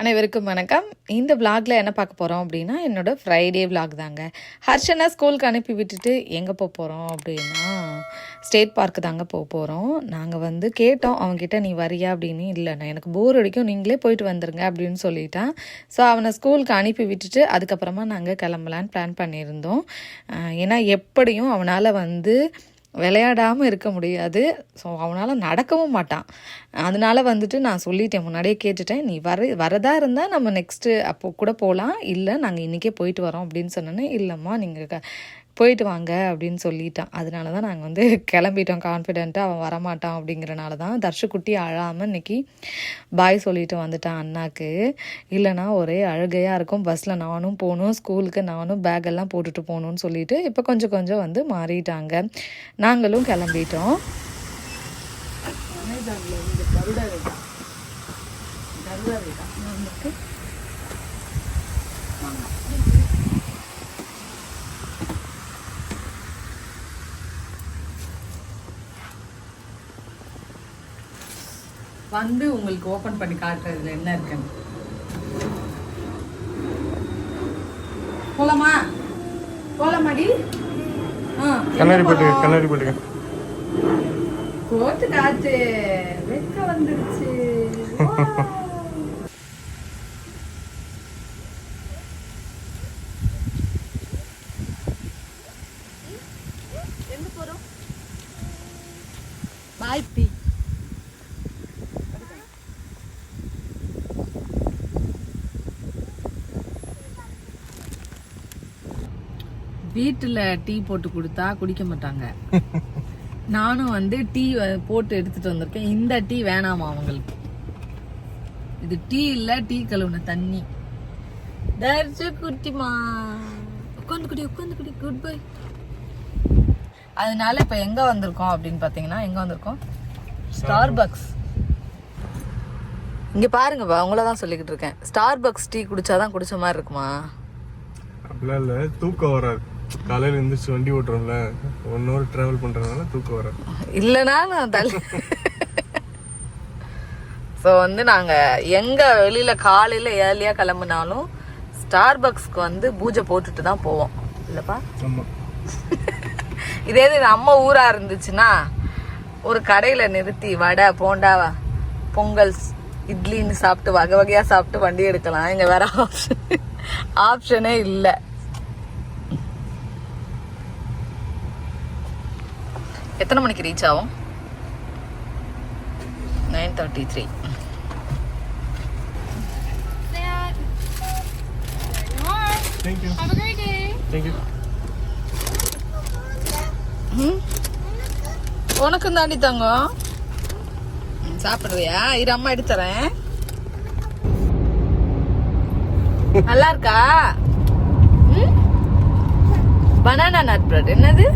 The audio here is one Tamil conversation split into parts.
அனைவருக்கும் வணக்கம். இந்த விளாகில் என்ன பார்க்க போகிறோம் அப்படின்னா, என்னோட ஃப்ரைடே விளாக் தாங்க. ஹர்ஷனை ஸ்கூலுக்கு அனுப்பி விட்டுட்டு எங்கே போகிறோம் அப்படின்னா, ஸ்டேட் பார்க்கு தாங்க போகிறோம். நாங்கள் கேட்டோம் அவங்ககிட்ட, நீ வரியா அப்படின்னு. இல்லை, நான் எனக்கு போர் அடிக்கும், நீங்களே போயிட்டு வந்துருங்க அப்படின்னு சொல்லிட்டான். ஸோ அவனை ஸ்கூலுக்கு அனுப்பி விட்டுட்டு அதுக்கப்புறமா நாங்கள் கிளம்பலான்னு பிளான் பண்ணியிருந்தோம். ஏன்னா எப்படியும் அவனால் விளையாடாமல் இருக்க முடியாது. ஸோ அவனால் நடக்கவும் மாட்டான். அதனால நான் சொல்லிட்டேன், முன்னாடியே கேட்டுட்டேன், நீ வரதா இருந்தால் நம்ம நெக்ஸ்ட்டு அப்போ கூட போகலாம், இல்லை நாங்கள் இன்றைக்கே போயிட்டு வரோம் அப்படின்னு சொன்னோன்னே, இல்லைம்மா நீங்கள் போயிட்டு வாங்க அப்படின்னு சொல்லிட்டான். அதனால தான் நாங்கள் கிளம்பிட்டோம் கான்ஃபிடென்ட்டாக. அவன் வரமாட்டான் அப்படிங்கிறனால தான். தர்ஷுக்குட்டி அழாமல் இன்றைக்கி பாய் சொல்லிட்டு வந்துட்டான் அண்ணாக்கு. இல்லைனா ஒரே அழுகையாக இருக்கும். பஸ்ஸில் நானும் போகணும், ஸ்கூலுக்கு நானும் பேக்கெல்லாம் போட்டுட்டு போகணுன்னு சொல்லிட்டு இப்போ கொஞ்சம் கொஞ்சம் மாறிட்டாங்க. நாங்களும் கிளம்பிட்டோம். உங்களுக்கு ஓபன் பண்ணி காட்டுறதுல என்ன இருக்குன்னு. போலாமா? போலாமாடி? கண்ணாடி போட்டுக்க. போட்டு காட்டு. வெக்க வந்துருச்சு. எங்க போறோம்? பாய் பி. வீட்டில் டீ போட்டு கொடுத்தா குடிக்க மாட்டாங்க. நானும் டீ போட்டு எடுத்துட்டு வந்திருக்கேன். இந்த டீ வேணாமா அவங்களுக்கு. இது டீ இல்ல, டீ கழுவுன தண்ணி. தர்ஷு குட்டிமா உட்காந்து குடி. Good bye. அதனால இப்ப எங்க வந்திருக்கோம் அப்படின்னு பாத்தீங்கன்னா, ஸ்டார்பக்ஸ். இங்க பாருங்க, அவங்களதான் சொல்லிக்கிட்டு இருக்கேன். ஸ்டார்பக்ஸ் டீ குடிச்சாதான் குடிச்ச மாதிரி இருக்குமா? அப்படிலாம் இல்ல, தூக்கம் வராது. காலையில எழுந்திரிச்சு வண்டி ஓட்டுறோம்ல, 1 hour டிராவல் பண்றதுனால தூக்கம் வராது. இல்லைனா நான் ஸோ நாங்க எங்க வெளியில காலையில ஏர்லியா கிளம்புனாலும் ஸ்டார்பக்ஸ்க்கு பூஜை போட்டுட்டு தான் போவோம். இல்லப்பா? இதே இது நம்ம ஊரா இருந்துச்சுன்னா ஒரு கடையில நிறுத்தி வடை, போண்டா, பொங்கல், இட்லின்னு சாப்பிட்டு வகை வகையா சாப்பிட்டு வண்டி எடுக்கலாம். இங்க வேற ஆப்ஷனே இல்லை. எத்தனை மணிக்கு ரீச் ஆகும்? 9:33. Thank you. Have a great day. Thank you. உனக்கு தாண்டி தங்கம் சாப்பிடுவியா? இரு, அம்மா எடுத்துறேன். நல்லா இருக்கா? Banana nut bread. என்னது?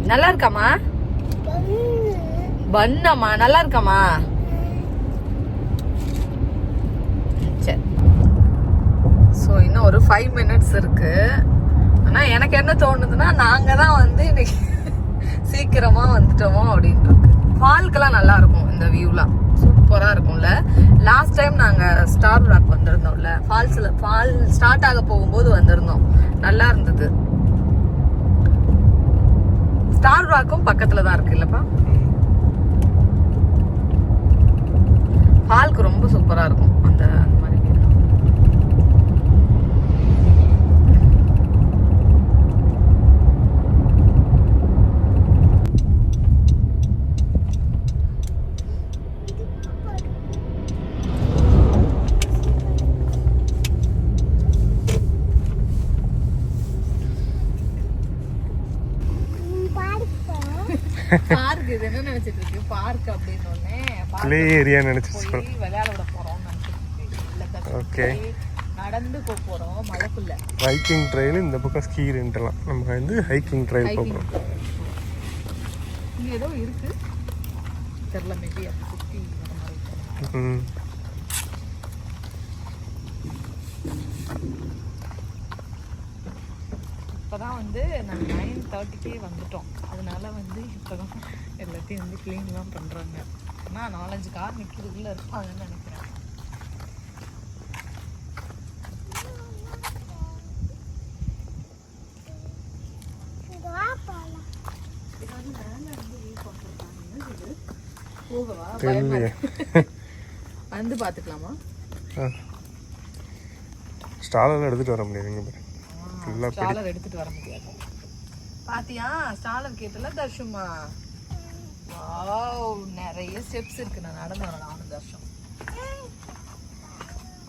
நல்லா இருக்காமா? பன்னம்மா நல்லா இருக்காமா? சரி. ஸோ இன்னும் ஒரு 5 minutes இருக்கு. ஆனா எனக்கு என்ன தோணுதுன்னா, நாங்க தான் இன்னைக்கு சீக்கிரமா வந்துட்டோமோ அப்படின்னு இருக்கு. ஃபால்க்கெல்லாம் நல்லா இருக்கும். இந்த வியூலாம் சூப்பரா இருக்கும்ல. லாஸ்ட் டைம் நாங்க ஸ்டார் ராக் வந்திருந்தோம்ல, ஃபால் ஸ்டார்ட் ஆக போகும்போது வந்திருந்தோம். நல்லா இருந்தது. ஸ்டார் ராக்கும் பக்கத்துல தான் இருக்கு இல்லப்பா? ஃபால்க்கு ரொம்ப சூப்பரா இருக்கும். அந்த மாதிரி பார்க். இது என்ன நினைச்சிட்டு இருக்கு? பார்க் அப்படின்னு ப்ளே ஏரியா நினைச்சிட்டு விளையாட விட போறோம்னு நினைச்சிட்டு. ஓகே, நடந்து போறோம் மலைக்குள்ள. ஹைக்கிங் ட்ரைல் இந்த பக்கம் ஸ்கீ ரெண்டலாம். நம்ம ஹைக்கிங் ட்ரைல் போறோம். இங்க ஏதோ இருக்கு தெரியல, மேபி அது சுத்தி வர மாதிரி. இப்போதான் நாங்கள் 9:30க்கே வந்துட்டோம். அதனால இப்போதான் எல்லாத்தையும் க்ளீன்லாம் பண்ணுறாங்க. ஆனால் 4-5 கார் நிற்கிறதுக்குள்ளே இருப்பாங்கன்னு நினைக்கிறேன். போகவா தெரியலையே. வந்து பார்த்துக்கலாமா? ஸ்டாலெல்லாம் எடுத்துகிட்டு வர முடியாது இங்கே ஃபுல்லாக ஸ்டாலர் எடுத்துட்டு வர முடியாது. பாத்தியா ஸ்டாலர் கேட்டல தர்ஷுமா. வாவ், நிறைய ஸ்டெப்ஸ் இருக்கு. நான் நடந்து வரேன் நானும் தர்ஷம்.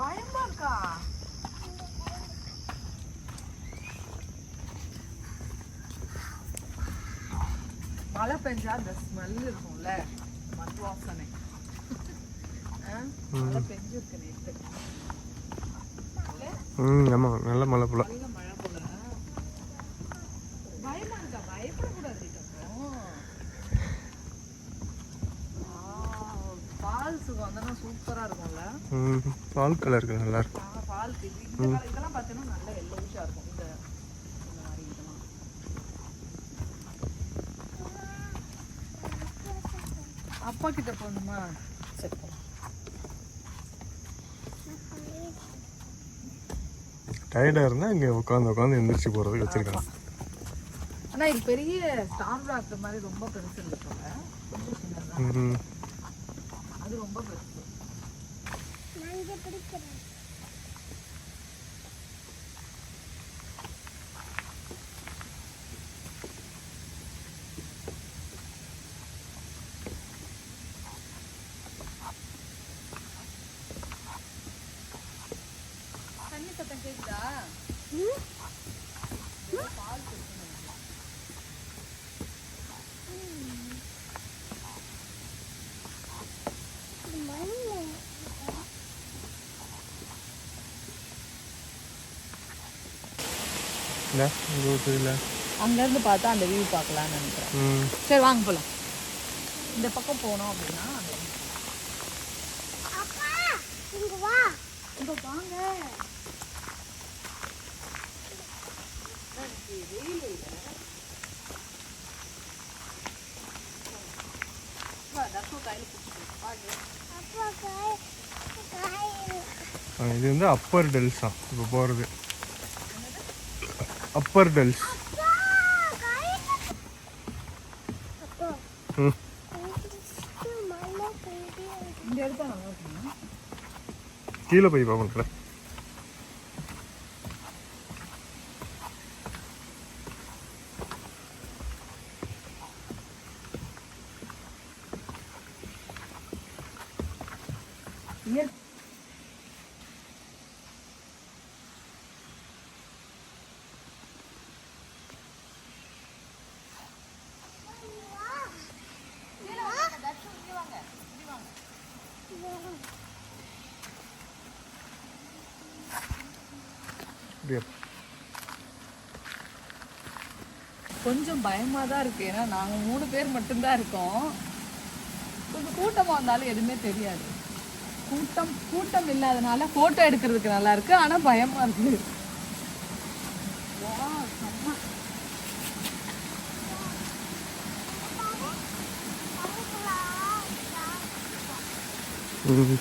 பயமா இருக்கா? மழை பெஞ்சா அந்த ஸ்மெல் இருக்கும்ல, மண் வாசனை. மழை பெஞ்சிருக்கு நேற்று. ஆமாம், நல்ல மழை போல. நல்ல மழை போல. பயமா இருக்கா? பயப்படக்கூடாது. பால் சுகம் வந்தா சூப்பரா இருக்கும்ல. பால் கலர் நல்லா இருக்கும். பால் இதெல்லாம் பார்த்தீங்கன்னா நல்ல எல்லோஷா இருக்கும். இந்த மாதிரி இதெல்லாம் அப்பா கிட்ட போகணுமா? சரி போலாம். டயர்டாக இருந்தால் இங்கே உட்காந்து எந்திரிச்சு போகிறதுக்கு வச்சுருக்காங்க. ஆனால் இது பெரிய ஸ்டார் பிளாக் மாதிரி ரொம்ப பெருசு இருந்துச்சுங்க. அது ரொம்ப பெருசு. தண்ணி சத்தம் கேக்குதா? அங்க இருந்து பார்த்தா அந்த வியூ பார்க்கலாம்னு நினைக்கிறேன். சரி வாங்க போலாம். இந்த பக்கம் போனோம் அப்படின்னா இங்க வாங்க. இது வந்து அப்பர் டெல்ஸா இப்போ போகிறது. அப்பர் டெல்ஸ். இந்த இடத்த நல்லா இருக்குமா? கீழே போய் பார்க்கணும். கொஞ்சம் பயமா தான் இருக்கு. ஏன்னா நாங்க 3 பேர் மட்டும்தான் இருக்கோம். கொஞ்சம் கூட்டமா வந்தாலும் எதுவுமே தெரியாது. கூட்டம் இல்லாதனால போட்டோ எடுக்கிறதுக்கு நல்லா இருக்கு. ஆனா பயமா இருக்கு.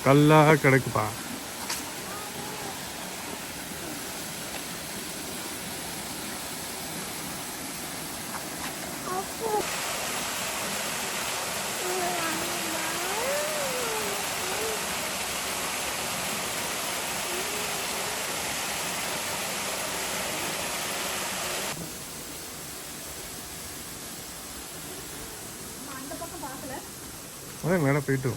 கல்லா கிடக்குப்பா. அதான் மேலே போயிட்டு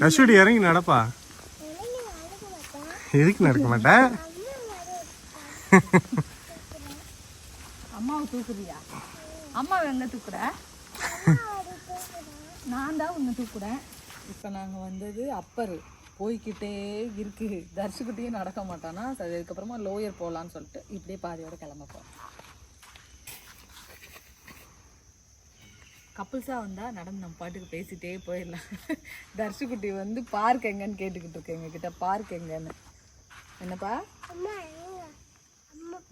அஸ்வடி இறங்கி நடப்பா. எதுக்கு நடக்க மாட்டேன்? அம்மாவை தூக்குறியா? அம்மாவை எங்க தூக்குற? நான் தான் உன்னை தூக்குறேன். இப்போ நாங்கள் வந்தது அப்பர் போய்கிட்டே இருக்கு. தர்ஷுக்கிட்டேயும் நடக்க மாட்டானா. சரி, அதுக்கப்புறமா லோயர் போகலான்னு சொல்லிட்டு இப்படியே பாதியோட கிளம்ப போகிறோம். கப்புள்ஸாக வந்தால் நடந்து நம்ம பாட்டுக்கு பேசிகிட்டே போயிடலாம். தர்ஷுக்குட்டி வந்து பார்க் எங்கன்னு கேட்டுக்கிட்டு இருக்கு எங்ககிட்ட. பார்க் எங்கன்னு. என்னப்பா?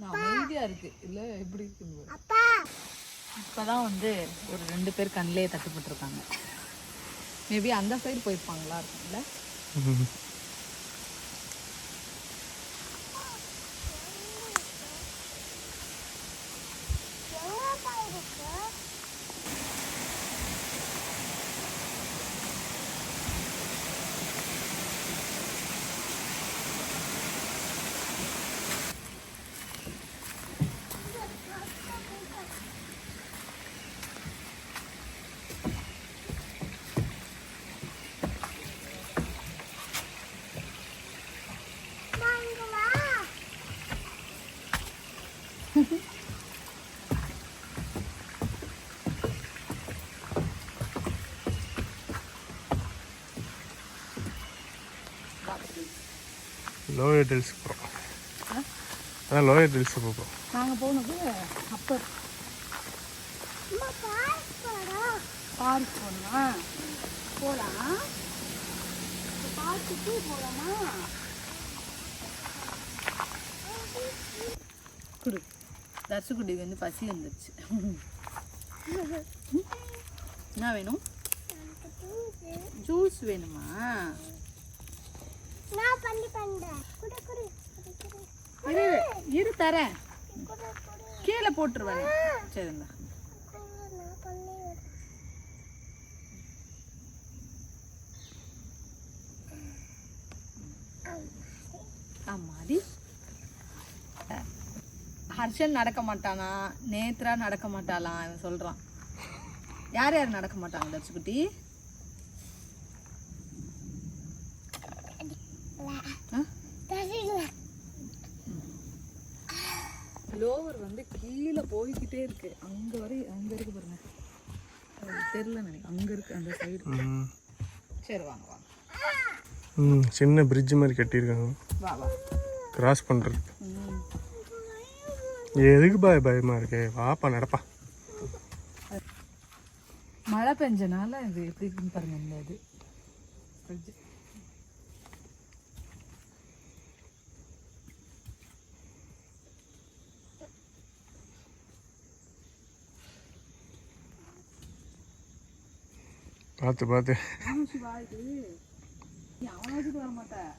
நான் அமைதியாக இருக்கு இல்லை எப்படி இருக்குன்னு. இப்போதான் வந்து ஒரு 2 பேர் கண்ணிலே தட்டுப்பட்டுருக்காங்க. மேபி அந்த சைடு போயிருப்பாங்களா இருக்கும்ல. லோயர் ஹில்ஸ் போகிறோம். அதான் லோயர் ஹில்ஸ் போகிறோம். நாங்கள் போனது அப்போ பார்க் போகணுமா? போகலாம். பார்க்குக்கு போகலாமா? குடு. தர்சுக்குடி வந்து பசி வந்துடுச்சு. என்ன வேணும்? ஜூஸ் வேணுமா? இரு தரேன். கீழே போட்டுருவேன். சரிங்களா? ஆமாடி. ஹர்ஷன் நடக்க மாட்டானா, நேத்ரா நடக்க மாட்டாளாம் இவன் சொல்றான். யார் யார் நடக்க மாட்டாங்க தர்சுக்குட்டி? லோவர் வந்து கீழே போய்கிட்டே இருக்கு. அங்க வரை அங்க இருக்கு பாருங்க. தெரியல நினைக்கிறேன். அங்க இருக்கு அந்த சைடு. சரி வாங்க வாங்க. சின்ன பிரிட்ஜ் மாதிரி கட்டியிருக்காங்க. வா வா. கிராஸ் பண்ணுறது. எதுக்கு பயமாக இருக்கே? வாப்பா நடப்பா. மழை பெஞ்சனால இது எப்படி இருக்குன்னு பாருங்க. இந்த இது பிரிட்ஜ். பார்த்து பார்த்து வர மாட்டேன்.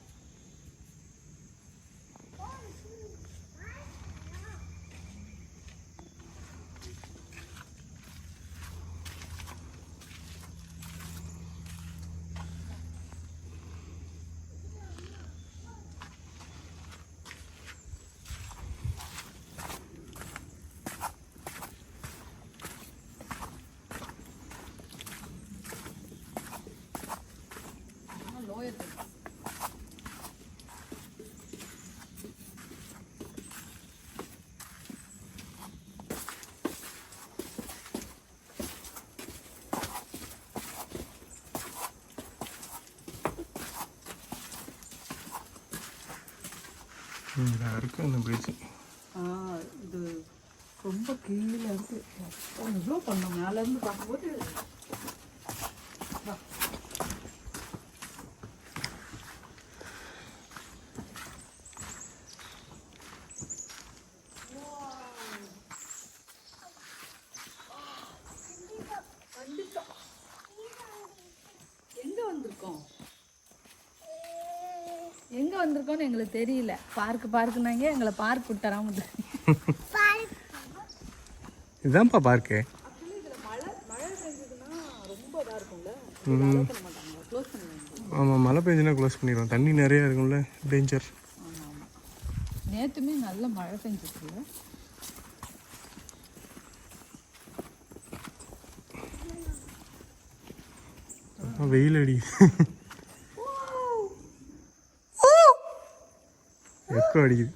இருக்கு அந்த பிரிட்ஜ். இது ரொம்ப கீழே இருக்கு. இவ்வளோ பண்ணோம் மேலேருந்து பார்க்கும்போது. எங்கே வந்திருக்கோம்? எங்கே வந்திருக்கோன்னு எங்களுக்கு தெரியல. பார்க்குனாங்க, எங்களை பார்க் விட்டுறாம. இதுதான்ப்பா பார்க்கு. ஆமாம், மழை பெஞ்சுனா க்ளோஸ் பண்ணிடுவோம். தண்ணி நிறையா இருக்கும்ல, டேஞ்சர். நேற்றுமே நல்ல மழை பெஞ்சிருக்குல்ல. வெயில் அடி. எக்கோ அடிக்குது.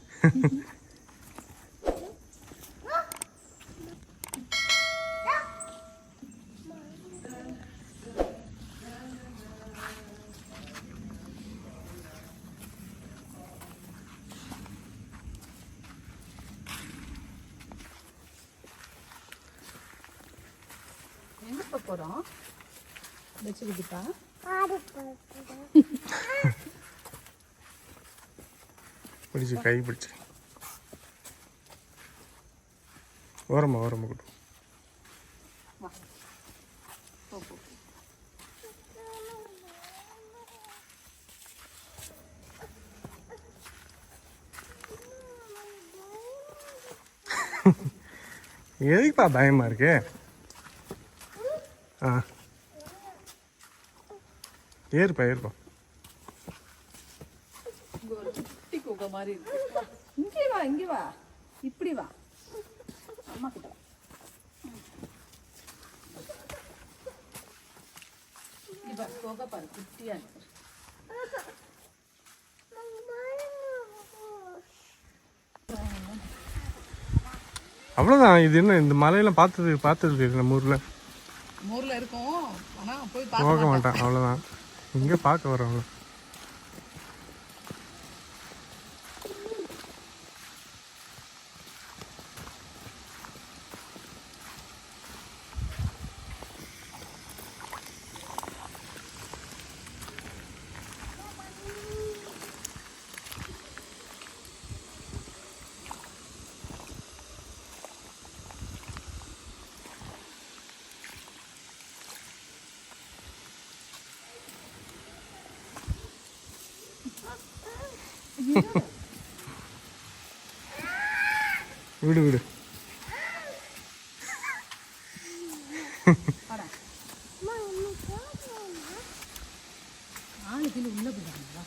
எங்கே போகிறோம்? வச்சுக்கிட்டா பிடிச்சி கை பிடிச்சி ஓரமா ஓரமா கூட்டு எதுக்குப்பா பயமா இருக்கு? ஆ ஏறுப்பா ஏறுப்பா. குட்டி குகை மாதிரி இருக்கு. இங்கே வா இங்கே வா, இப்படி வா, அம்மா கிட்ட வா. இங்க பாரு குகை பாரு, குட்டியா இருக்கு. அவ்வளோதான். இது என்ன இந்த மலையெல்லாம் பார்த்தது நம்ம ஊரில் இருக்கும். ஆனால் போய் போக மாட்டான். அவ்வளோதான். இங்கே பார்க்க வரவங்க. விடு விடு. உள்ள போயிடாங்களா?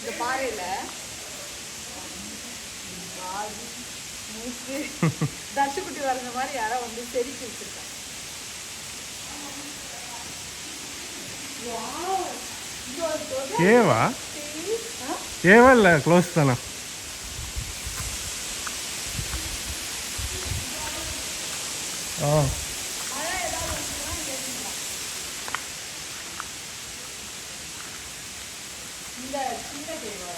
இந்த பாறையில தர்ஷகுட்டி வரைஞ்ச மாதிரி யாரோ வந்து செதுக்கி வச்சிருக்காங்க. கேவா கேவா இல்லை க்ளோஸ் தானா? ஆ இந்த சின்ன கேவா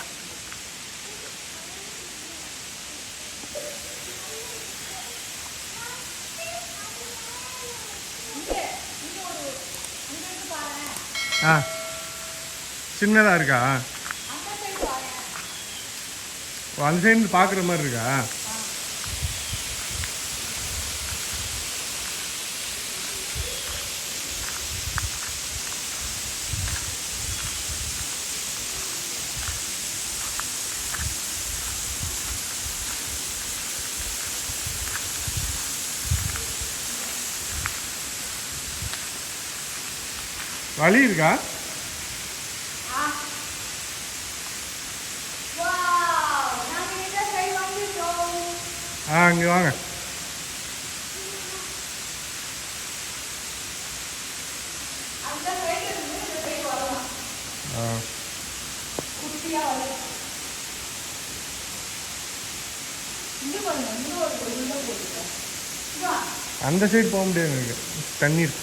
ஆ சின்னதாக இருக்கா? அந்த சைடு பார்க்குற மாதிரி இருக்கா? வழி இருக்கா? ஆ இங்கே வாங்க. ஆ அந்த சைடு போக முடியாது எனக்கு, தண்ணீர்.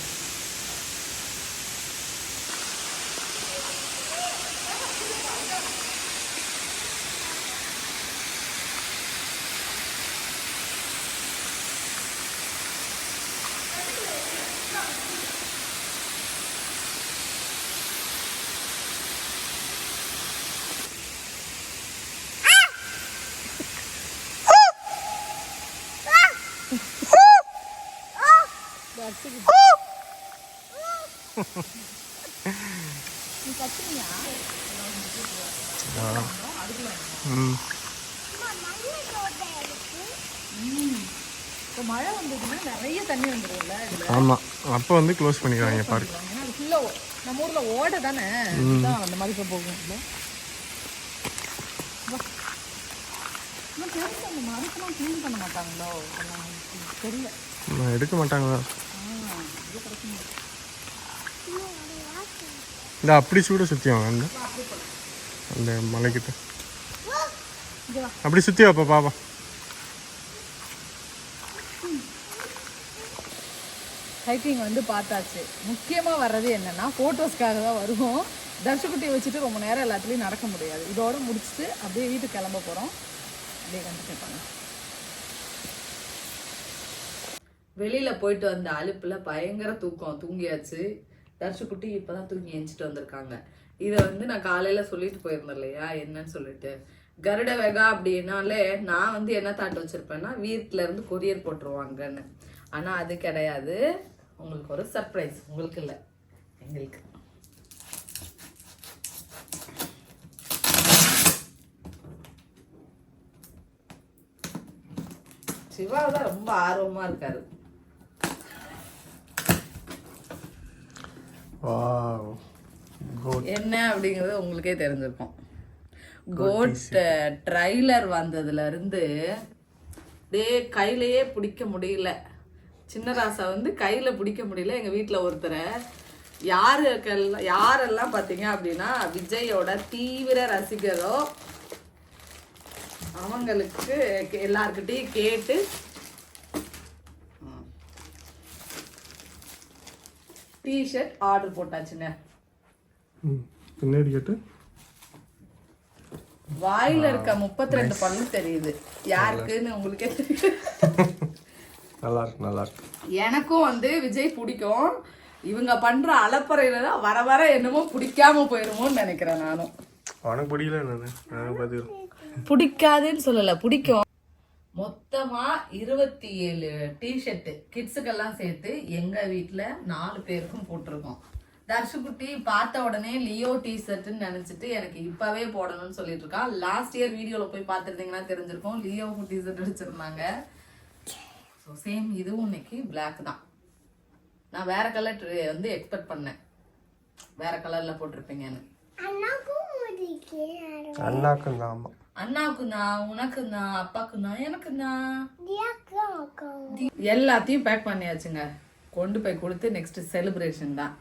ம் இப்போ மழை வந்ததுன்னா நிறைய தண்ணி வந்துடும்ல இதில். ஆமாம், அப்போ வந்து க்ளோஸ் பண்ணிடுவாங்க பார்க். ஏன்னா அது ஃபுல்லாக நம்ம ஊரில் ஓடை தானே, அதுதான் அந்த மாதிரி இப்போ போகும். இல்லை இன்னும் பெருசு அந்த மரத்தெல்லாம் க்ளீன் பண்ண மாட்டாங்களோ அதெல்லாம் தெரியல. எடுக்க மாட்டாங்களா? இது பிரச்சனை. இந்த அப்படி சூட சுற்றி வாங்க அந்த அந்த மலைக்கிட்ட அப்படி சுற்றி வாப்பா பாப்பா. ஹைக்கிங் வந்து பார்த்தாச்சு. முக்கியமாக வர்றது என்னென்னா ஃபோட்டோஸ்க்காக தான் வருவோம். தர்ஷகுட்டியை வச்சுட்டு ரொம்ப நேரம் எல்லாத்துலேயும் நடக்க முடியாது. இதோட முடிச்சுட்டு அப்படியே வீட்டுக்கு கிளம்ப போகிறோம். அப்படியே கண்டினியூ பண்ணலாம். வெளியில் போயிட்டு வந்த அலுப்பில் பயங்கர தூக்கம், தூங்கியாச்சு. தர்ஷகுட்டி இப்போ தான் தூங்கி எழுந்திட்டு வந்திருக்காங்க. இதை வந்து நான் காலையில் சொல்லிட்டு போயிருந்தேன் இல்லையா என்னன்னு சொல்லிட்டு. கருட வேகா அப்படின்னாலே நான் வந்து என்ன தாட் வச்சுருப்பேன்னா வீட்டிலேருந்து கொரியர் போட்டுருவாங்கன்னு. ஆனால் அது கிடையாது. உங்களுக்கு ஒரு சர்ப்ரைஸ், உங்களுக்கு இல்லை எங்களுக்கு. சிவா தான் ரொம்ப ஆர்வமாக இருக்காரு. என்ன அப்படிங்கிறது உங்களுக்கே தெரிஞ்சிருக்கும். கோட் ட்ரைலர் வந்ததுல இருந்து கையிலேயே பிடிக்க முடியல. சின்ன ராசா வந்து கையில பிடிக்க முடியல. எங்க வீட்டுல ஒருத்தரை யாரெல்லாம் பாத்தீங்க அப்படின்னா விஜயோட தீவிர ரசிகரோ அவங்களுக்கு எல்லார்கிட்டையும் கேட்டு டிஷர்ட் ஆர்டர் போட்டாச்சுங்க. பின்னாடி கேட்டு வாயில இருக்க 32 பல்லு தெரியுது. யாருக்குன்னு உங்களுக்கே தெரியும். நல்லா இருக்கு, நல்லா இருக்கு. எனக்கும் வந்து விஜய் பிடிக்கும். இவங்க பண்ற அலப்பறையில தான் வர வர என்னமோ பிடிக்காம போயிருமோன்னு நினைக்கிறேன். நானும் உனக்கு பிடிக்கல, நான் பார்த்துக்கிறேன். பிடிக்காதுன்னு சொல்லல, பிடிக்கும். மொத்தமா 27 டிஷர்ட் கிட்ஸுக்கெல்லாம் சேர்த்து எங்க வீட்டுல 4 பேருக்கும் போட்டிருக்கோம். தர்ஷகுட்டி பார்த்த உடனே லியோ டிஷர்ட்னு நினைச்சிட்டு எனக்கு இப்பவே போடணும்னு சொல்லிட்டு இருக்கான். லாஸ்ட் இயர் வீடியோல போய் பார்த்துருந்தீங்கன்னா தெரிஞ்சிருக்கும், லியோ டிஷர்ட் அடிச்சிருந்தாங்க. ஸோ சேம் இதுவும் இன்னைக்கு பிளாக் தான். நான் வேற கலர் வந்து எக்ஸ்பெக்ட் பண்ணேன், வேற கலர்ல போட்டிருப்பீங்கன்னு. அண்ணாக்கும் தான். ஆமா, அண்ணாவுக்கு தான், உனக்கு தான், அப்பாக்கு தான், எனக்கு தான், எல்லாத்தையும் பேக் பண்ணியாச்சுங்க. கொண்டு போய் கொடுத்து நெக்ஸ்ட் செலிப்ரேஷன் தான்.